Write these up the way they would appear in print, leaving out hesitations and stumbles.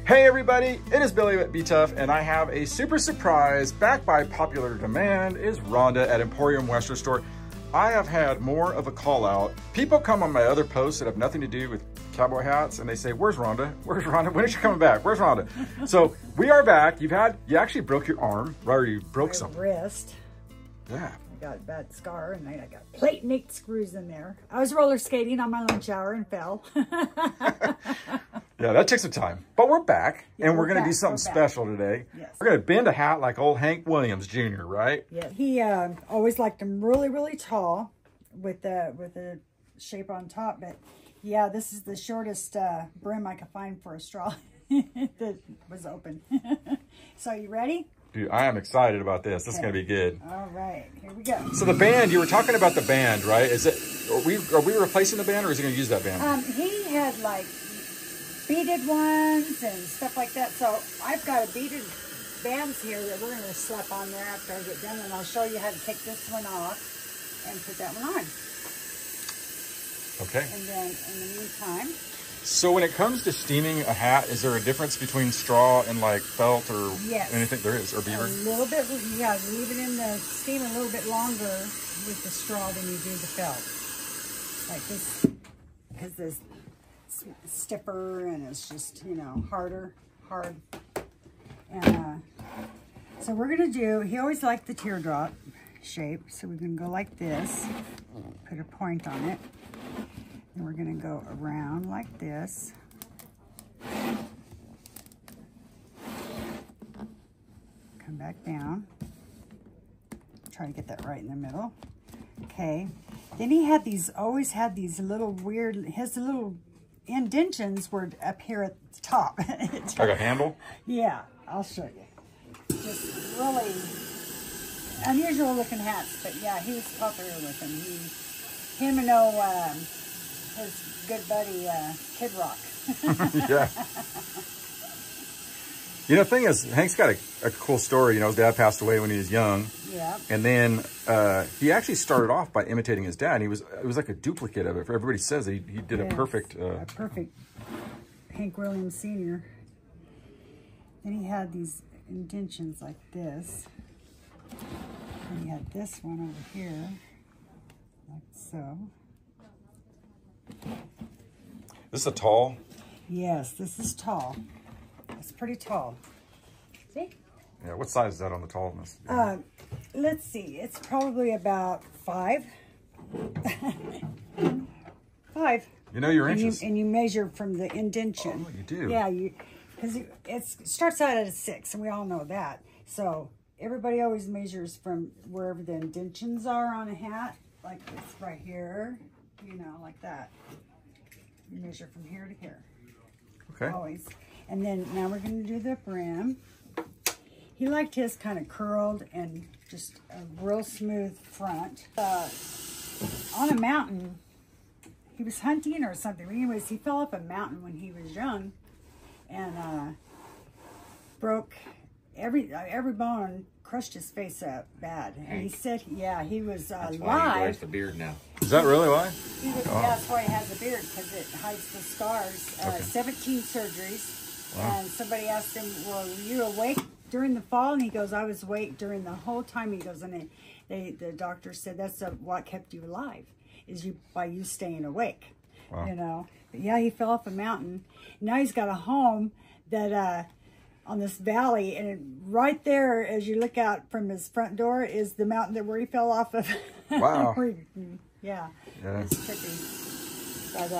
Hey everybody, it is Billy at BTUFF, and I have a super surprise, backed by popular demand, is Ronda at Emporium Western Store. I have had more of a call out. People come on my other posts that have nothing to do with cowboy hats, and they say, where's Ronda? Where's Ronda? When is she coming back? Where's Ronda? So we are back. You actually broke your arm, right? Or you broke something. Wrist. Yeah. I got a bad scar, and I got plate and 8 screws in there. I was roller skating on my lunch hour and fell. Yeah, that took some time, but we're back, and we're going to do something special today. Yes. We're going to bend a hat like old Hank Williams Jr., right? Yeah, he always liked them really, really tall with the shape on top. But yeah, this is the shortest brim I could find for a straw that was open. So you ready? Dude, I am excited about this. This is going to be good. All right, here we go. So the band, you were talking about the band, right? Are we replacing the band, or is he going to use that band? He had like beaded ones and stuff like that. So I've got a beaded bands here that we're going to slap on there after I get done, and I'll show you how to take this one off and put that one on. Okay. And then in the meantime. So when it comes to steaming a hat, is there a difference between straw and like felt or anything? There is, or beaver? A little bit, yeah. Leave it in the steam a little bit longer with the straw than you do the felt. Like this, because this stiffer and it's just, you know, hard. And so we're gonna do, he always liked the teardrop shape, so we're gonna go like this, put a point on it, and we're gonna go around like this. Come back down, try to get that right in the middle. Okay, then he had these, always had these little weird, his little indentions were up here at the top. Like a handle? Yeah, I'll show you. Just really unusual looking hats, but yeah, he was popular with them. Him and his good buddy Kid Rock. Yeah. You know, the thing is, Hank's got a cool story. You know, his dad passed away when he was young. Yeah. And then he actually started off by imitating his dad. It was like a duplicate of it. Everybody says he did a perfect... a perfect Hank Williams Sr. Then he had these indentions like this. And he had this one over here, like so. This is a tall? Yes, this is tall. It's pretty tall. See? Yeah, what size is that on the tallness? Let's see. It's probably about 5. 5. You know your inches. And you measure from the indention. Oh, you do? Yeah, because it starts out at a 6, and we all know that. So everybody always measures from wherever the indentions are on a hat, like this right here, you know, like that. You measure from here to here. Okay. Always. And then now we're going to do the brim. He liked his kind of curled and just a real smooth front. On a mountain, he was hunting or something. Anyways, he fell off a mountain when he was young and broke every bone, crushed his face up bad. And he said, yeah, he was That's why he wears the beard now. Is that really why? That's why he has a beard, because it hides the scars. 17 surgeries. Wow. And somebody asked him, well, were you awake during the fall? And he goes, I was awake during the whole time. He goes, and the doctor said that's what kept you alive, is by you staying awake. Wow. You know. But yeah, he fell off a mountain. Now he's got a home that on this valley, and right there, as you look out from his front door, is the mountain where he fell off of. Wow. Yeah. It's trippy. But,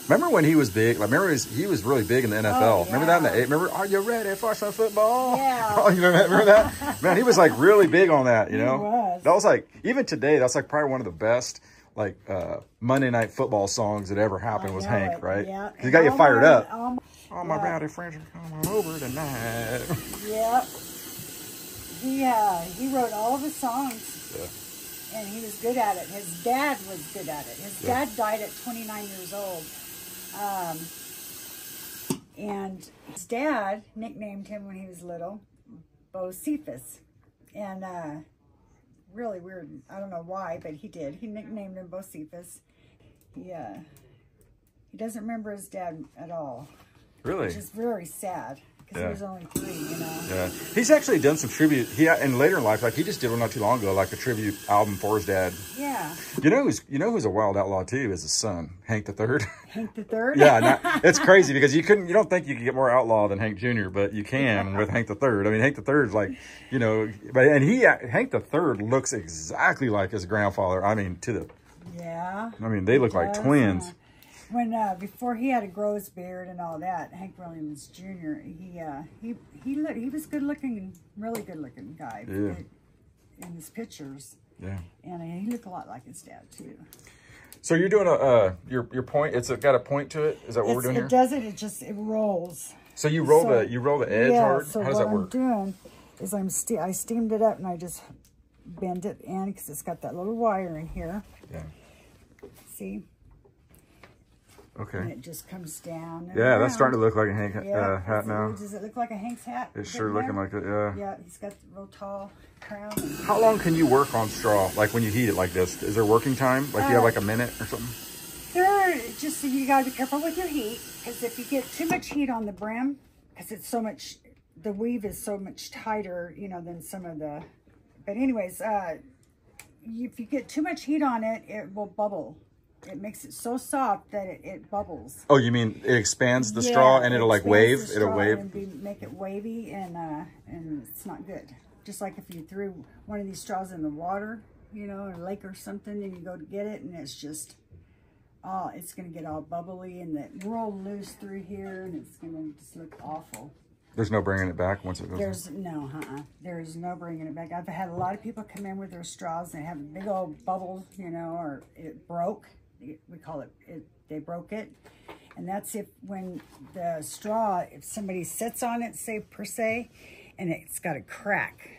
remember when he was big? Like, remember he was really big in the NFL. Oh, yeah. Remember that? Remember, are you ready for some football? Yeah. Oh, you remember that? Man, he was like really big on that. You know, he was. That was like, even today, that's like probably one of the best like Monday Night Football songs that ever happened was Hank, right? Yeah. He got you fired up. All my rowdy friends are coming over tonight. Yep. He wrote all of his songs. Yeah. And he was good at it. His dad was good at it. His dad died at 29 years old. And his dad nicknamed him when he was little, BTUFF. And really weird. I don't know why, but he did. He nicknamed him BTUFF. He doesn't remember his dad at all. Really? Which is very sad, because he was only 3, you know. Yeah, he's actually done some tribute. And later in life, like he just did one not too long ago, like a tribute album for his dad. Yeah. You know who's a wild outlaw too is his son, Hank the Third. Hank the Third. Yeah, it's crazy because you don't think you could get more outlaw than Hank Jr., but you can with Hank the Third. I mean, Hank the Third's like, you know, Hank the Third looks exactly like his grandfather. I mean, Yeah. I mean, they look like twins. When before he had to grow his beard and all that, Hank Williams Jr. He was good looking, really good looking guy. Yeah. In his pictures. Yeah. And he looked a lot like his dad too. So you're doing your point. It's got a point to it. Is that what we're doing here? It doesn't. It rolls. So you roll the edge hard. So how does that work? What I'm doing is I steamed it up and I just bend it in because it's got that little wire in here. Yeah. See. Okay. And it just comes down. Yeah, that's starting to look like a Hank hat now. Does it look like a Hank's hat? It's sure looking like it, yeah. Yeah, he's got the real tall crown. How long can you work on straw, like when you heat it like this? Is there working time? Like you have like a minute or something? You gotta be careful with your heat, because if you get too much heat on the brim, because it's so much, the weave is so much tighter, you know, than some of the, but anyways, if you get too much heat on it, it will bubble. It makes it so soft that it bubbles. Oh, you mean it expands the straw and it'll like wave? It'll wave? And make it wavy, and it's not good. Just like if you threw one of these straws in the water, you know, or a lake or something, and you go to get it, and it's just, it's going to get all bubbly, and it roll loose through here, and it's going to just look awful. There's no bringing it back once it goes. There's no bringing it back. I've had a lot of people come in with their straws and have a big old bubble, you know, or it broke. We call it, they broke it. And that's when the straw, if somebody sits on it, say per se, and it's got a crack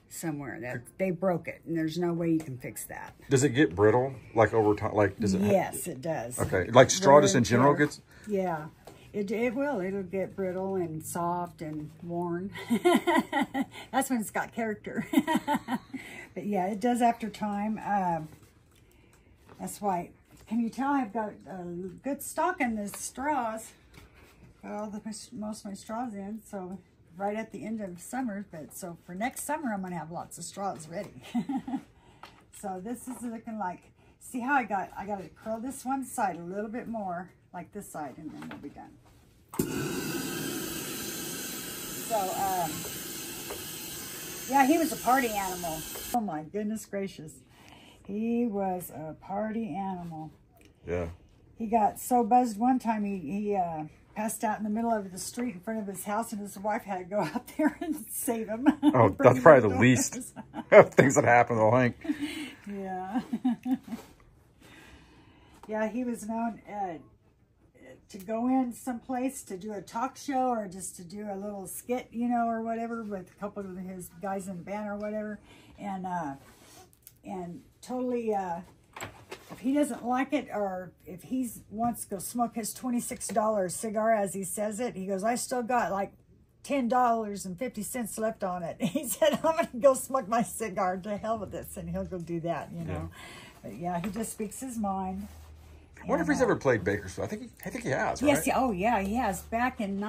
somewhere, that they broke it, and there's no way you can fix that. Does it get brittle, like over time? Like, does it? Yes, it does. Okay, like straw just in general gets? Yeah, it will. It'll get brittle and soft and worn. That's when it's got character. But yeah, it does after time. That's why. Can you tell I've got a good stock in the straws? Got most of my straws in, so right at the end of summer. But so for next summer, I'm gonna have lots of straws ready. So this is looking like. See how I got to curl this one side a little bit more, like this side, and then we'll be done. So yeah, he was a party animal. Oh my goodness gracious. He was a party animal. Yeah. He got so buzzed one time, he passed out in the middle of the street in front of his house, and his wife had to go out there and save him. Oh, that's probably the least of things that happen to Hank. Yeah. Yeah, he was known to go in someplace to do a talk show or just to do a little skit, you know, or whatever, with a couple of his guys in the band or whatever, and totally, if he doesn't like it, or if he wants to go smoke his $26 cigar, as he says it, he goes, I still got like $10.50 left on it. He said, I'm going to go smoke my cigar, to hell with this, and he'll go do that, you know. But yeah, he just speaks his mind. I wonder if he's ever played Bakersfield. I think he has, right? Yes, oh yeah, he has. Back in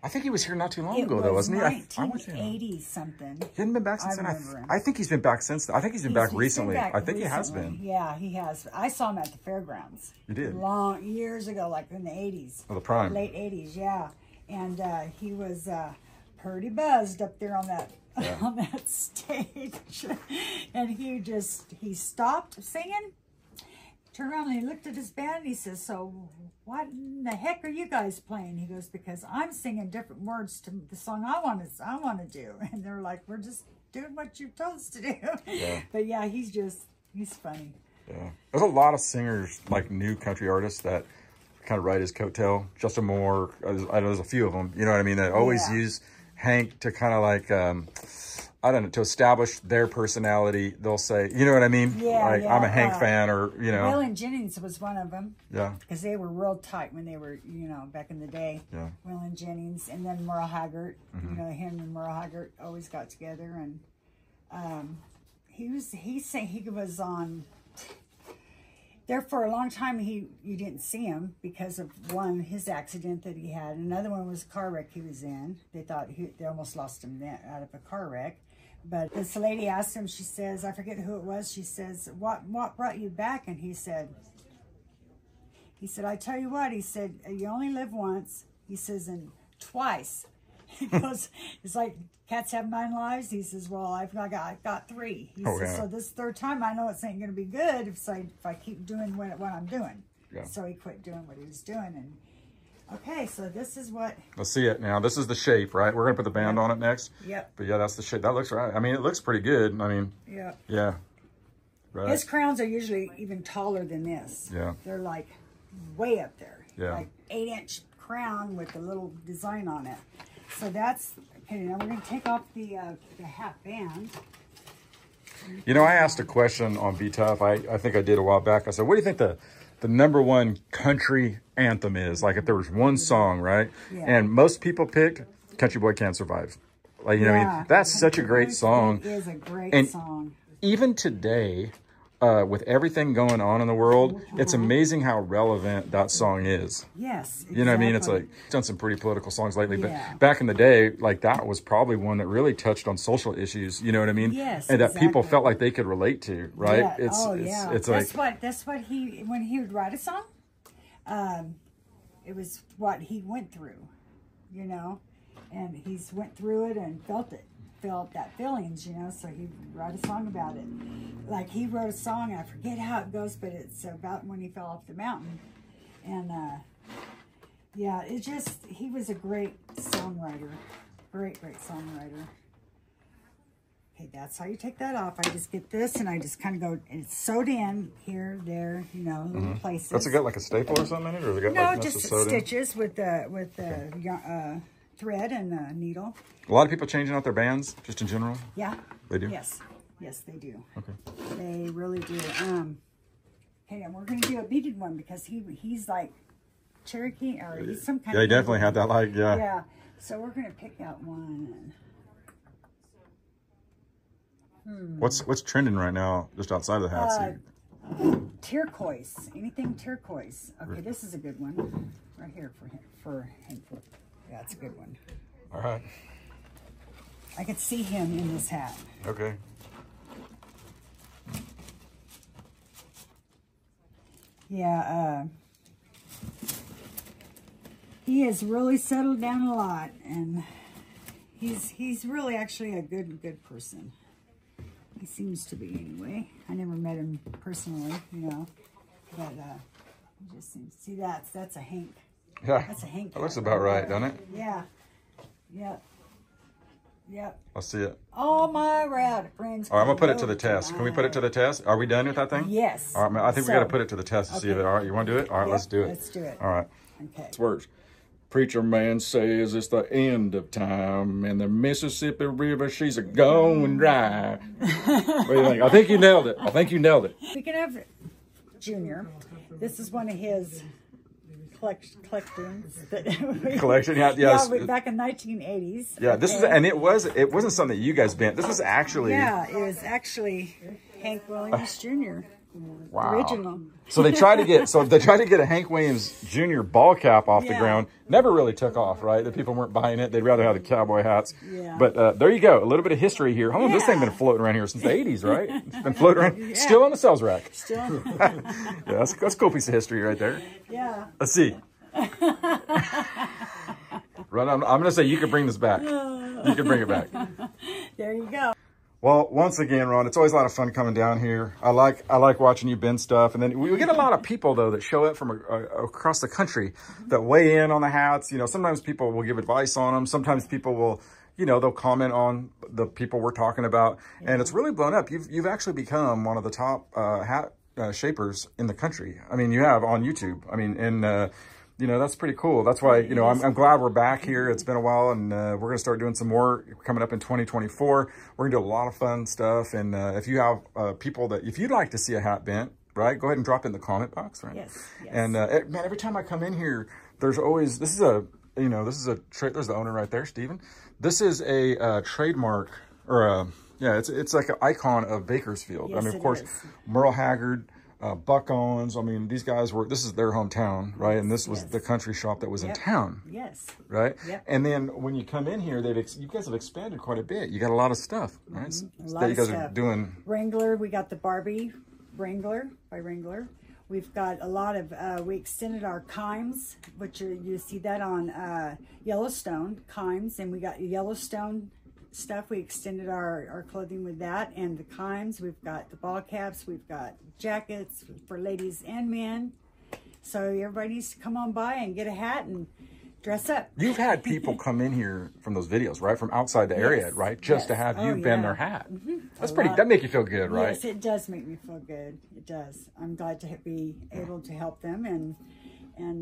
I think he was here not too long ago, though, wasn't he? 1980 something. He hadn't been back since then. I think he's been back since then. I think he's been back recently. I think he has been. Yeah, he has. I saw him at the fairgrounds. You did? Years ago, like in the 80s. Oh, the prime. Late 80s, yeah. And he was pretty buzzed up there on that on that stage. And he stopped singing, turned around and he looked at his band and he says, so what in the heck are you guys playing? He goes, because I'm singing different words to the song I want to do. And they're like, we're just doing what you told us to do. Yeah. But yeah, he's funny. Yeah. There's a lot of singers, like new country artists, that kind of ride his coattail. Justin Moore, there's a few of them, you know what I mean, that always use Hank to kind of like, I don't know, to establish their personality. They'll say, you know what I mean? Yeah, like, I'm a Hank fan, or, you know. Will and Jennings was one of them. Yeah. Because they were real tight when they were, you know, back in the day. Yeah. Will and Jennings. And then Merle Haggard. You know, him and Merle Haggard always got together. And he was on, there for a long time. You didn't see him because of one, his accident that he had. Another one was a car wreck he was in. They thought they almost lost him out of a car wreck. But this lady asked him, she says, I forget who it was, she says, what brought you back? And he said, I tell you what, he said, you only live once. He says, and twice. He goes, it's like cats have 9 lives. He says, well, I've got 3. He says, so this third time, I know it ain't going to be good if I keep doing what I'm doing. Yeah. So he quit doing what he was doing. And okay, so this is what... Let's see it now. This is the shape, right? We're going to put the band on it next. Yep. But yeah, that's the shape. That looks right. I mean, it looks pretty good. I mean, yeah. Right. His crowns are usually even taller than this. Yeah. They're like way up there. Yeah. Like 8-inch crown with a little design on it. So that's... Okay, now we're going to take off the hat band. You know, I asked a question on BTUFF. I think I did a while back. I said, what do you think the #1 country anthem is? Like if there was one song, right? Yeah. And most people picked Country Boy Can't Survive. Like, you know, I mean, that's such a great song. It is a great song. Even today, with everything going on in the world, it's amazing how relevant that song is. Yes, exactly. You know what I mean? It's like, done some pretty political songs lately, but back in the day, like that was probably one that really touched on social issues, you know what I mean? Yes, and that people felt like they could relate to, right? Yeah. It's like... That's what he, when he would write a song, it was what he went through, you know? And he's went through it and felt that feelings, you know, so he wrote a song about it. Like he wrote a song, I forget how it goes, but it's about when he fell off the mountain. And yeah, it just, he was a great songwriter. Great songwriter. Okay, that's how you take that off. I just get this and I just kind of go, and it's sewed in here, there, you know, little places. That's got like a staple or something in it? Or has it got no, like just stitches with the thread and a needle. A lot of people changing out their bands, just in general? Yeah. They do? Yes, they do. Okay. They really do. Okay, and we're going to do a beaded one because he's like Cherokee, or he's some kind of... Yeah, he definitely had that, like, Yeah, so we're going to pick out one. What's trending right now, just outside of the hats? Turquoise. Anything turquoise. Okay, this is a good one. Right here for him. Yeah, it's a good one. All right. I could see him in this hat. Okay. Yeah, he has really settled down a lot, and he's really actually a good person. He seems to be, anyway. I never met him personally, you know, but he just seems. See, that's a Hank. Yeah, that's a Hank. That looks about right, doesn't it? Yeah. Yep. I'll see it. All my rowdy friends. All right, I'm gonna put it to the test. Can we put it to the test? Are we done with that thing? Yes. All right, I think we got to put it to the test to see if it. All right, you want to do it? All right, let's do it. Let's do it. All right. Okay. It works. Preacher man says it's the end of time, and the Mississippi River, she's a going dry. What do you think? I think you nailed it. Speaking of Junior, this is one of his collections. Collection, yeah. Back in 1980s. Yeah, this was, and it wasn't something that you guys bent. This was actually. Yeah, it was actually Hank Williams Jr. Wow. Original. So they tried to get a Hank Williams Jr. ball cap off the ground. Never really took off, right? The people weren't buying it. They'd rather have the cowboy hats. Yeah. But there you go. A little bit of history here. How long has this thing been floating around here since the 80s, right? It's been floating around. Still on the sales rack. Still. Yeah, that's a cool piece of history right there. Yeah. Let's see. Right, I'm going to say you can bring this back. You can bring it back. There you go. Well, once again, Ron, it's always a lot of fun coming down here. I like watching you bend stuff. And then we get a lot of people, though, that show up from across the country that weigh in on the hats. You know, sometimes people will give advice on them. Sometimes people will, you know, they'll comment on the people we're talking about. And it's really blown up. You've actually become one of the top hat shapers in the country. I mean, you have on YouTube. I mean, and you know, that's pretty cool. That's why, you know, I'm glad we're back here. It's been a while, and we're going to start doing some more coming up in 2024. We're going to do a lot of fun stuff. And if you have people if you'd like to see a hat bent, right, go ahead and drop it in the comment box, right? Yes. And man, every time I come in here, there's always, there's the owner right there, Steven. This is a trademark, or it's like an icon of Bakersfield. Yes, I mean, of course, Merle Haggard, Buck Owens. I mean, these guys were, this is their hometown, right? And this was Yes. the country shop that was in town. Yes. Right? Yep. And then when you come in here, you guys have expanded quite a bit. You got a lot of stuff, right? A lot That you of guys stuff. are doing. Wrangler, we got the Barbie Wrangler by Wrangler. We've got a lot of, we extended our Kimes, which you see that on Yellowstone, Kimes, and we got Yellowstone stuff. We extended our clothing with that, and the Kimes. We've got the ball caps, we've got jackets for ladies and men. So everybody needs to come on by and get a hat and dress up. You've had people come in here from those videos, right? From outside the area, right? Just to have you bend their hat. That's pretty, that make you feel good, right? Yes, it does make me feel good. It does. I'm glad to be able to help them, and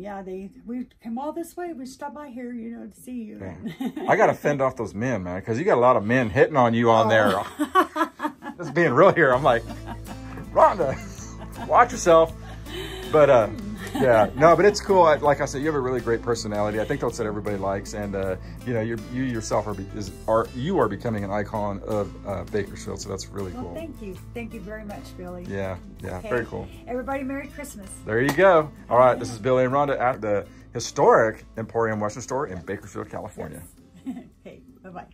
yeah, we come all this way. We stopped by here, you know, to see you. Yeah. I got to fend off those men, man, because you got a lot of men hitting on you on there. Just being real here, I'm like, Rhonda, watch yourself. But yeah, no, but it's cool. Like I said, you have a really great personality. I think that's what everybody likes, and you know, you yourself you are becoming an icon of Bakersfield. So that's really cool. Thank you very much, Billy. Yeah, okay. Very cool. Everybody, Merry Christmas. There you go. All right, this is Billy and Rhonda at the historic Emporium Western Store in Bakersfield, California. Okay, bye bye.